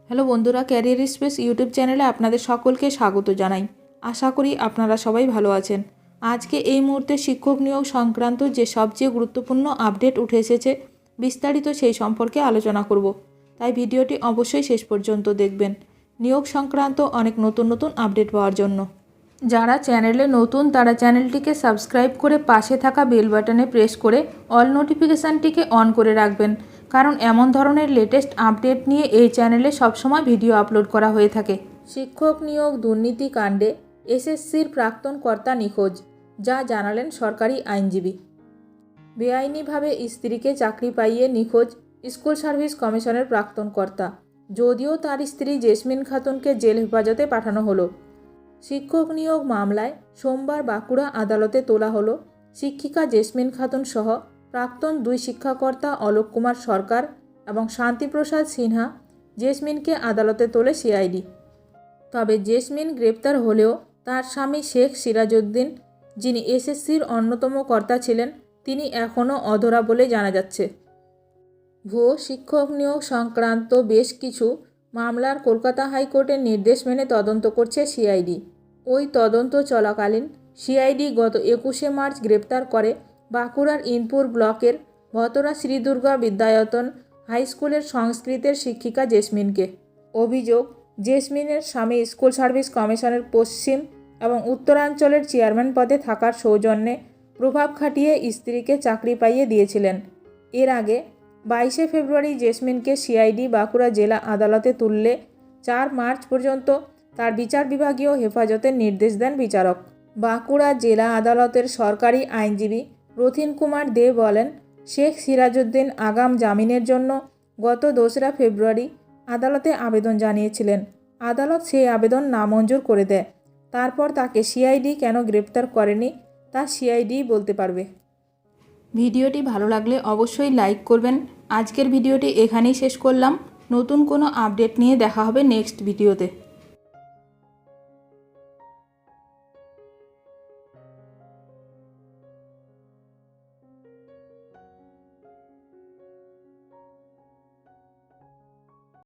Hello বন্ধুরা, career space YouTube চ্যানেলে আপনাদের সকলকে স্বাগত জানাই। আশা করি আপনারা সবাই ভালো আছেন। আজকে এই মুহূর্তে শিক্ষক নিয়োগ সংক্রান্ত যে সবচেয়ে গুরুত্বপূর্ণ আপডেট উঠে এসেছে, বিস্তারিত সেই সম্পর্কে আলোচনা করব। তাই ভিডিওটি অবশ্যই শেষ পর্যন্ত দেখবেন নিয়োগ সংক্রান্ত অনেক নতুন নতুন আপডেট পাওয়ার জন্য। যারা চ্যানেলে নতুন তারা চ্যানেলটিকে সাবস্ক্রাইব করে পাশে থাকা বেল বাটনে প্রেস করে অল নোটিফিকেশানটিকে অন করে রাখবেন, কারণ এমন ধরনের লেটেস্ট আপডেট নিয়ে এই চ্যানেলে সবসময় ভিডিও আপলোড করা হয়ে থাকে। শিক্ষক নিয়োগ দুর্নীতি কাণ্ডে এসএসসির প্রাক্তন কর্তা নিখোঁজ, যা জানালেন সরকারি আইনজীবী। বেআইনিভাবে স্ত্রীকে চাকরি পাইয়ে নিখোঁজ স্কুল সার্ভিস কমিশনের প্রাক্তন কর্তা। যদিও তার স্ত্রী জেসমিন খাতুনকে জেল হেফাজতে পাঠানো হলো। শিক্ষক নিয়োগ মামলায় সোমবার বাঁকুড়া আদালতে তোলা হলো শিক্ষিকা জেসমিন খাতুন সহ প্রাক্তন দুই শিক্ষাকর্তা অলোক কুমার সরকার এবং শান্তিপ্রসাদ সিনহা। জেসমিনকে আদালতে তোলে সিআইডি। তবে জেসমিন গ্রেপ্তার হলেও তার স্বামী শেখ সিরাজউদ্দিন, যিনি এসএসসির অন্যতম কর্তা ছিলেন, তিনি এখনও অধরা বলে জানা যাচ্ছে। ভুয়ো শিক্ষক নিয়োগ সংক্রান্ত বেশ কিছু মামলার কলকাতা হাইকোর্টের নির্দেশ মেনে তদন্ত করছে সিআইডি। ওই তদন্ত চলাকালীন সিআইডি গত 21শে মার্চ গ্রেপ্তার করে বাঁকুড়ার ইনপুর ব্লকের ভতরা শ্রী দুর্গা বিদ্যায়তন হাইস্কুলের সংস্কৃতের শিক্ষিকা জেসমিনকে। অভিযোগ, জেসমিনের স্বামী স্কুল সার্ভিস কমিশনের পশ্চিম এবং উত্তরাঞ্চলের চেয়ারম্যান পদে থাকার সৌজন্যে প্রভাব খাটিয়ে স্ত্রীকে চাকরি পাইয়ে দিয়েছিলেন। এর আগে 22শে ফেব্রুয়ারি জেসমিনকে সিআইডি বাঁকুড়া জেলা আদালতে তুললে 4 মার্চ পর্যন্ত তার বিচার বিভাগীয় হেফাজতের নির্দেশ দেন বিচারক। বাঁকুড়া জেলা আদালতের সরকারি আইনজীবী রথিন কুমার দে বলেন, শেখ সিরাজউদ্দিন আগাম জামিনের জন্য গত 2রা ফেব্রুয়ারি আদালতে আবেদন জানিয়েছিলেন। আদালত সেই আবেদন নামঞ্জুর করে দেয়। তারপর তাকে সিআইডি কেন গ্রেপ্তার করেনি তা সিআইডি বলতে পারবে। ভিডিওটি ভালো লাগলে অবশ্যই লাইক করবেন। আজকের ভিডিওটি এখানেই শেষ করলাম। নতুন কোনো আপডেট নিয়ে দেখা হবে নেক্সট ভিডিওতে।